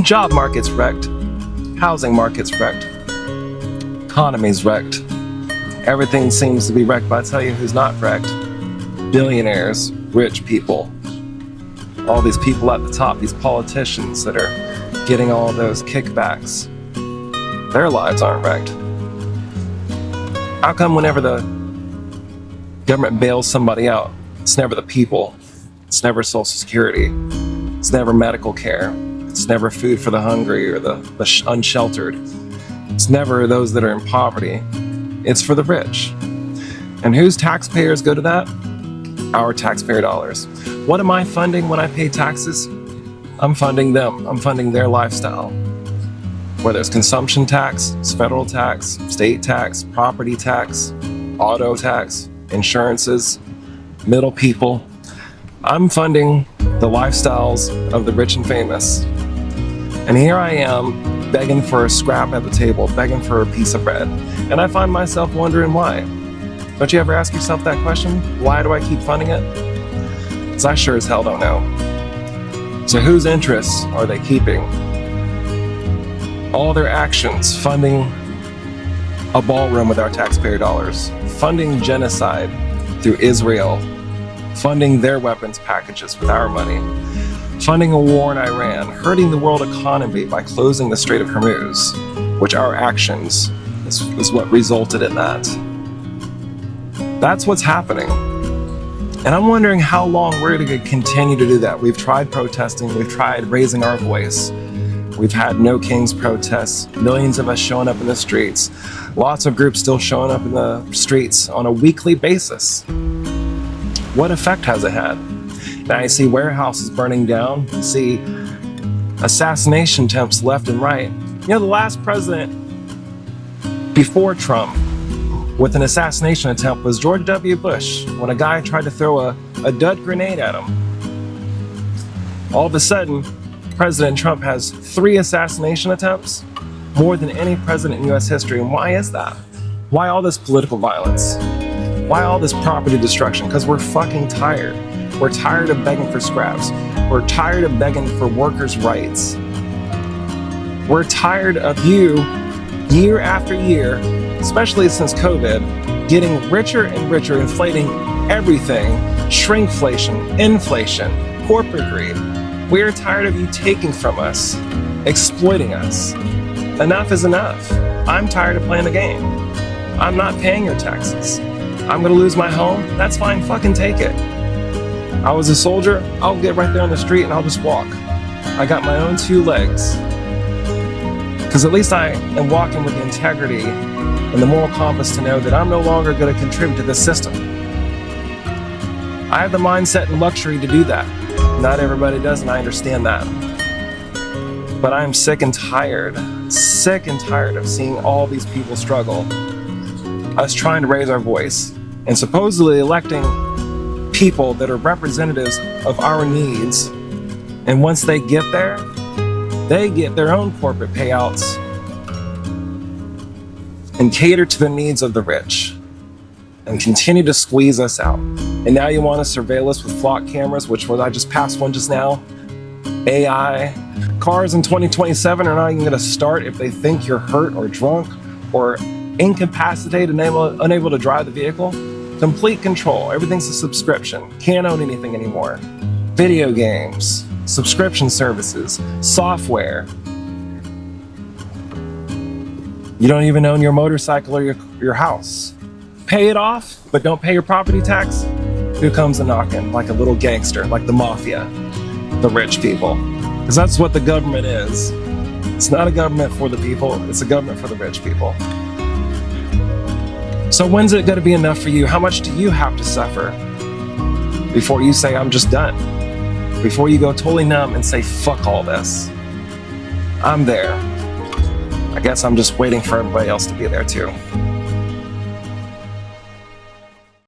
Job market's wrecked. Housing market's wrecked. Economy's wrecked. Everything seems to be wrecked, but I tell you who's not wrecked. Billionaires, rich people. All these people at the top, these politicians that are getting all those kickbacks. Their lives aren't wrecked. How come whenever the government bails somebody out, it's never the people, it's never Social Security, it's never medical care, it's never food for the hungry or the unsheltered, it's never those that are in poverty, it's for the rich. And whose taxpayers go to that? Our taxpayer dollars. What am I funding when I pay taxes? I'm funding them. I'm funding their lifestyle. Whether it's consumption tax, it's federal tax, state tax, property tax, auto tax, insurances, middle people. I'm funding the lifestyles of the rich and famous. And here I am begging for a scrap at the table, begging for a piece of bread. And I find myself wondering why. Don't you ever ask yourself that question? Why do I keep funding it? Because I sure as hell don't know. So whose interests are they keeping? All their actions, funding a ballroom with our taxpayer dollars, funding genocide through Israel, funding their weapons packages with our money, funding a war in Iran, hurting the world economy by closing the Strait of Hormuz, which our actions is what resulted in that. That's what's happening. And I'm wondering how long we're going to continue to do that. We've tried protesting, we've tried raising our voice. We've had No Kings protests, millions of us showing up in the streets, lots of groups still showing up in the streets on a weekly basis. What effect has it had? Now you see warehouses burning down, you see assassination attempts left and right. You know, the last president before Trump with an assassination attempt was George W. Bush, when a guy tried to throw a dud grenade at him. All of a sudden, President Trump has 3 assassination attempts, more than any president in US history. And why is that? Why all this political violence? Why all this property destruction? Because we're fucking tired. We're tired of begging for scraps. We're tired of begging for workers' rights. We're tired of you, year after year, especially since COVID, getting richer and richer, inflating everything, shrinkflation, inflation, corporate greed. We are tired of you taking from us, exploiting us. Enough is enough. I'm tired of playing the game. I'm not paying your taxes. I'm gonna lose my home. That's fine, fucking take it. I was a soldier, I'll get right there on the street and I'll just walk. I got my own 2 legs. Because at least I am walking with the integrity and the moral compass to know that I'm no longer gonna contribute to this system. I have the mindset and luxury to do that. Not everybody does, and I understand that. But I'm sick and tired of seeing all these people struggle. Us trying to raise our voice and supposedly electing people that are representatives of our needs. And once they get there, they get their own corporate payouts and cater to the needs of the rich and continue to squeeze us out. And now you want to surveil us with flock cameras, which was I just passed one just now. AI. Cars in 2027 are not even going to start if they think you're hurt or drunk or incapacitated and unable to drive the vehicle. Complete control. Everything's a subscription. Can't own anything anymore. Video games, subscription services, software. You don't even own your motorcycle or your house. Pay it off, but don't pay your property tax. Who comes a knocking like a little gangster, like the mafia, the rich people? Because that's what the government is. It's not a government for the people, it's a government for the rich people. So when's it gonna be enough for you? How much do you have to suffer before you say, I'm just done? Before you go totally numb and say, fuck all this. I'm there. I guess I'm just waiting for everybody else to be there too.